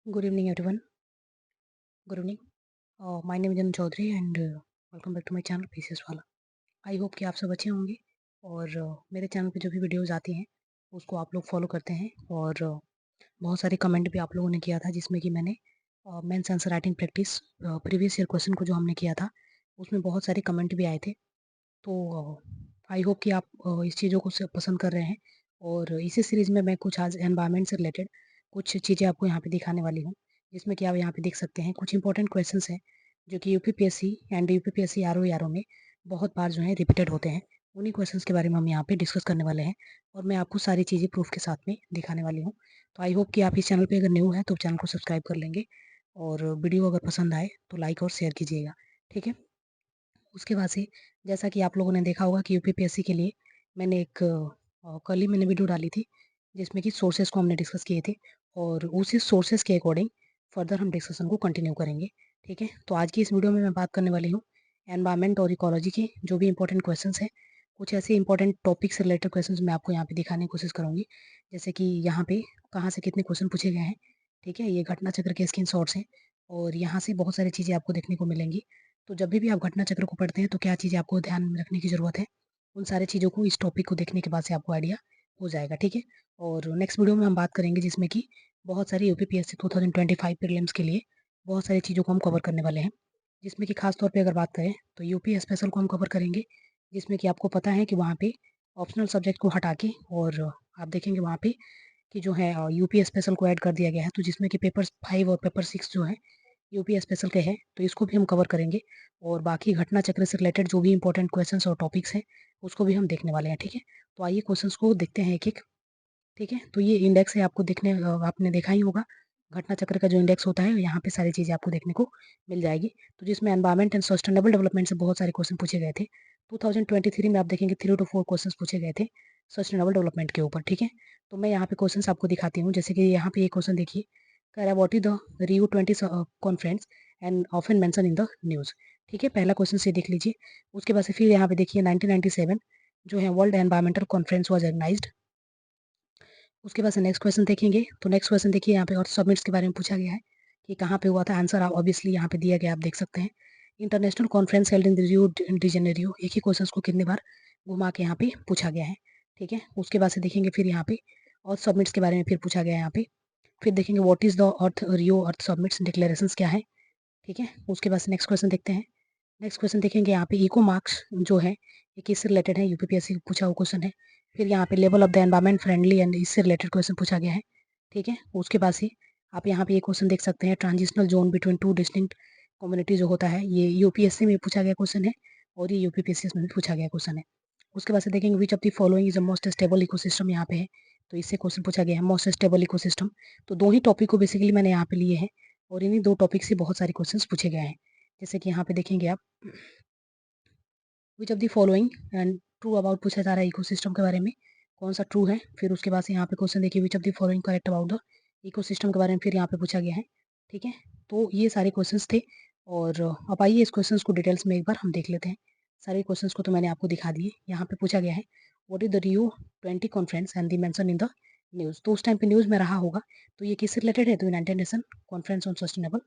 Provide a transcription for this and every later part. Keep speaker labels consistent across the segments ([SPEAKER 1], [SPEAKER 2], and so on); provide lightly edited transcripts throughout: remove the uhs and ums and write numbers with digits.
[SPEAKER 1] Good evening, everyone. Good evening. My name is Jan Chaudhary and welcome back to my channel PCS वाला. I hope कि आप सब अच्छे होंगे और मेरे चैनल पे जो भी वीडियोज़ आती हैं उसको आप लोग फॉलो करते हैं और बहुत सारे कमेंट भी आप लोगों ने किया था जिसमें कि मैंने mains answer writing practice previous year question को जो हमने किया था उसमें बहुत सारे कमेंट भी आए थे. तो आई होप कि आप इस चीज़ों को पसंद कर रहे हैं और इसी सीरीज़ में मैं कुछ आज एनवायरनमेंट से रिलेटेड कुछ चीज़ें आपको यहाँ पे दिखाने वाली हूँ, जिसमें कि आप यहाँ पे देख सकते हैं कुछ इंपॉर्टेंट क्वेश्चंस हैं जो कि यूपीपीएससी एंड यूपीपीएससी आरओ में बहुत बार जो है रिपीटेड होते हैं. उन्हीं क्वेश्चंस के बारे में हम यहाँ पे डिस्कस करने वाले हैं और मैं आपको सारी चीज़ें प्रूफ के साथ में दिखाने वाली हूँ. तो आई होप कि आप इस चैनल पर अगर न्यू है तो चैनल को सब्सक्राइब कर लेंगे और वीडियो अगर पसंद आए तो लाइक और शेयर कीजिएगा. ठीक है. उसके बाद से जैसा कि आप लोगों ने देखा होगा कि यूपीपीएससी के लिए मैंने एक कल ही मैंने वीडियो डाली थी जिसमें कि सोर्सेज़ को हमने डिस्कस किए थे और उसी सोर्सेज़ के अकॉर्डिंग फर्दर हम डिस्कशन को कंटिन्यू करेंगे. ठीक है. तो आज की इस वीडियो में मैं बात करने वाली हूँ एनवायरनमेंट और इकोलॉजी के जो भी इंपॉर्टेंट क्वेश्चंस हैं. कुछ ऐसे इंपॉर्टेंट टॉपिक से रिलेटेड क्वेश्चंस मैं आपको यहाँ पे दिखाने की कोशिश करूँगी. जैसे कि यहाँ पे कहाँ से कितने क्वेश्चन पूछे गए हैं. ठीक है. ये घटना चक्र के स्क्रीनशॉट्स हैं और यहाँ से बहुत सारी चीज़ें आपको देखने को मिलेंगी. तो जब भी आप घटना चक्र को पढ़ते हैं तो क्या चीज़ें आपको ध्यान में रखने की ज़रूरत है, उन सारी चीज़ों को इस टॉपिक को देखने के बाद से आपको आइडिया हो जाएगा. ठीक है. और नेक्स्ट वीडियो में हम बात करेंगे जिसमें कि बहुत सारी यूपीपीएससी 2025 प्रीलिम्स के लिए बहुत सारी चीज़ों को हम कवर करने वाले हैं, जिसमें कि खास तौर पे अगर बात करें तो यूपी स्पेशल को हम कवर करेंगे, जिसमें कि आपको पता है कि वहाँ पे ऑप्शनल सब्जेक्ट को हटा के और आप देखेंगे वहाँ पे कि जो है यूपी स्पेशल को ऐड कर दिया गया है, तो जिसमें कि पेपर 5 और पेपर 6 जो है यूपी स्पेशल के हैं, तो इसको भी हम कवर करेंगे और बाकी घटना चक्र से रिलेटेड जो भी इंपॉर्टेंट क्वेश्चंस और टॉपिक्स हैं उसको भी हम देखने वाले हैं. ठीक है. तो आइए क्वेश्चंस को देखते हैं एक-एक. ठीक है. तो ये इंडेक्स है आपको आपने देखा ही होगा. घटना चक्र का जो इंडेक्स होता है यहाँ पे सारी चीज़ें आपको देखने को मिल जाएगी. तो जिसमें एनवायरनमेंट एंड सस्टेनेबल डेवलपमेंट से बहुत सारे क्वेश्चन पूछे गए थे. 2023 में आप देखेंगे 3 टू 4 क्वेश्चंस पूछे गए थे सस्टेनेबल डेवलपमेंट के ऊपर. ठीक है. तो मैं यहाँ पे क्वेश्चंस आपको दिखाती हूँ. जैसे कि यहाँ पे ये क्वेश्चन देखिए, कह रहा है what is the Rio 20 conference and often mention in the news. ठीक है. पहला क्वेश्चन से देख लीजिए. उसके बाद से फिर यहाँ पे देखिए 1997 जो है world environmental conference was organised. उसके बाद से नेक्स्ट क्वेश्चन देखेंगे. तो नेक्स्ट क्वेश्चन देखिए यहाँ पे अर्थ समिट्स के बारे में पूछा गया है कि कहाँ पे हुआ था. आंसर ऑब्वियसली यहाँ पे दिया गया, आप देख सकते हैं. International conference held in Rio de Janeiro. एक ही क्वेश्चन को कितनी बार घुमा के यहाँ पे पूछा गया है. ठीक है. उसके बाद से देखेंगे फिर यहाँ पे अर्थ समिट्स के बारे में फिर पूछा गया है यहाँ पे. फिर देखेंगे what is the earth Rio earth summits declarations क्या है. ठीक है. उसके बाद से नेक्स्ट क्वेश्चन देखते हैं. नेक्स्ट क्वेश्चन देखेंगे यहाँ पे इको मार्क्स जो है ये किससे रिलेटेड है, यूपीपीएससी पूछा हुआ क्वेश्चन है. फिर यहाँ पे level of the environment friendly and इससे रिलेटेड क्वेश्चन पूछा गया है. ठीक है. उसके बाद से आप यहाँ पे ये क्वेश्चन देख सकते हैं, transitional zone between two distinct community जो होता है, ये यूपीएससी में पूछा गया क्वेश्चन है और ये यूपीपीएससी में भी पूछा गया क्वेश्चन है. उसके बाद से देखेंगे which of the following is the most stable ecosystem. यहाँ पे है तो इससे क्वेश्चन पूछा गया है मोस्ट स्टेबल इकोसिस्टम. तो दो ही टॉपिक को बेसिकली मैंने यहाँ पे लिए हैं और इन्हीं दो टॉपिक से बहुत सारे क्वेश्चन पूछे गए हैं. जैसे कि यहाँ पे देखेंगे आप which of the following and true about पूछा जा रहा है इकोसिस्टम के बारे में, कौन सा ट्रू है. फिर उसके बाद से यहाँ पे क्वेश्चन देखिए which of the following correct about the ecosystem के बारे में फिर यहाँ पे पूछा गया है. ठीक है. तो ये सारे क्वेश्चंस थे और अब आइए इस क्वेश्चंस को डिटेल्स में एक बार हम देख लेते हैं. सारे क्वेश्चंस को तो मैंने आपको दिखा दिए. यहाँ पे पूछा गया है what is the Rio 20 conference and the mention in the news. तो उस टाइम पे न्यूज़ में रहा होगा, तो ये किससे रिलेटेड है, तो United nation conference on sustainable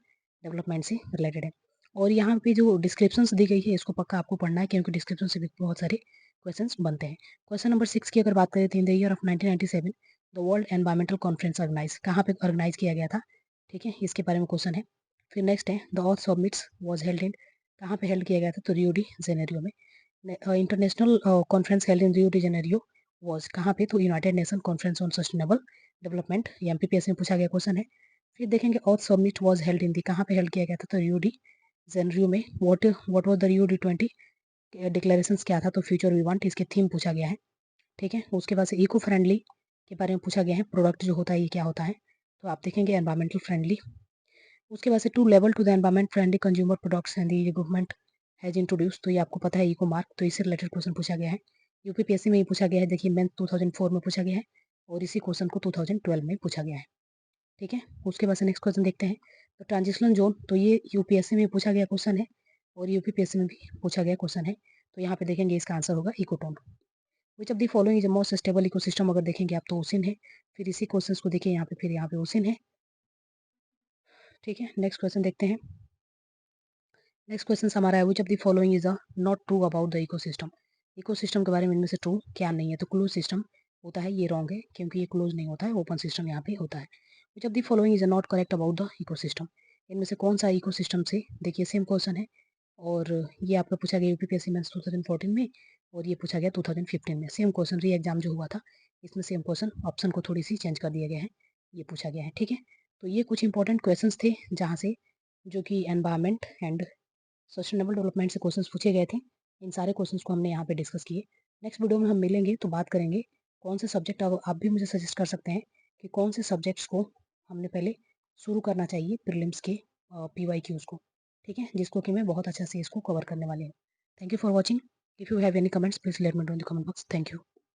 [SPEAKER 1] development से रिलेटेड है. और यहाँ पे जो डिस्क्रिप्शंस दी गई है इसको पक्का आपको पढ़ना है क्योंकि डिस्क्रिप्शन से भी बहुत सारे क्वेश्चंस बनते हैं. क्वेश्चन नंबर 6 की अगर बात करें तो in the year of 1997 the world environmental conference organise, कहाँ पे ऑर्गेनाइज किया गया था. ठीक है. इसके बारे में क्वेश्चन है. फिर नेक्स्ट है the earth summits was held in, कहाँ पे हेल्ड किया गया था, तो रियो डी जेनेरियो में. International conference held in Rio de Janeiro was कहाँ पे, तो United nation conference on sustainable development. ये एमपीपीएस में पूछा गया क्वेश्चन है. फिर देखेंगे अर्थ समिट वाज हेल्ड इन दी, कहाँ पे हेल्ड किया गया था, तो रियो डी जेनरियो में. What was the Rio de 20 declarations क्या था, तो फ्यूचर वी वांट, इसके थीम पूछा गया है. ठीक है. उसके बाद से इको फ्रेंडली के बारे में पूछा गया है, प्रोडक्ट जो होता है ये क्या होता है, तो आप देखेंगे एनवायरमेंटल फ्रेंडली. उसके बाद से to level to the environment friendly consumer products and the government has introduce, तो ये आपको पता है इको मार्क, तो इससे रिलेटेड क्वेश्चन पूछा गया है. यूपीपीएससी में ही पूछा गया है. देखिए मैं 2004 में पूछा गया है और इसी क्वेश्चन को 2012 में पूछा गया है. ठीक है. उसके बाद से नेक्स्ट क्वेश्चन देखते हैं. तो ट्रांजिशनल जोन, तो ये यूपीएससी में पूछा गया क्वेश्चन है और यूपीपीएससी में भी पूछा गया क्वेश्चन है. तो यहाँ पे देखेंगे इसका आंसर होगा ecotone. Which of the following is most stable ecosystem, अगर देखेंगे आप तो ओसिन है. फिर इसी क्वेश्चन को देखिए यहाँ पे, फिर यहाँ पे ओसिन है. ठीक है, नेक्स्ट क्वेश्चन देखते हैं। नेक्स्ट क्वेश्चन हमारा है, which of the following is a not true about the ecosystem. Ecosystem के बारे में इनमें से ट्रू क्या नहीं है? तो क्लोज सिस्टम होता है, ये रॉन्ग है क्योंकि ये क्लोज नहीं होता है, ओपन सिस्टम यहाँ पे होता है। Which of the following is not correct about the ecosystem. इनमें से कौन सा इकोसिस्टम से, देखिए सेम क्वेश्चन है और ये आपका पूछा गया यूपीपीएससी मेंस 2014 में और ये पूछा गया 2015 में। सेम क्वेश्चन री एग्जाम जो हुआ था इसमें सेम क्वेश्चन, ऑप्शन को थोड़ी सी चेंज कर दिया गया है, ये पूछा गया है। ठीक है, तो ये कुछ इंपॉर्टेंट क्वेश्चंस थे जहाँ से, जो कि एनवायरमेंट एंड सस्टेनेबल डेवलपमेंट से क्वेश्चंस पूछे गए थे। इन सारे क्वेश्चंस को हमने यहाँ पे डिस्कस किए। नेक्स्ट वीडियो में हम मिलेंगे तो बात करेंगे कौन से सब्जेक्ट, आप भी मुझे सजेस्ट कर सकते हैं कि कौन से सब्जेक्ट्स को हमने पहले शुरू करना चाहिए प्रीलिम्स के PYQs को। ठीक है, जिसको कि मैं बहुत अच्छा से इसको कवर करने वाली हूँ। Thank you for watching. If you have any comments please let me know in the comment box. Thank you.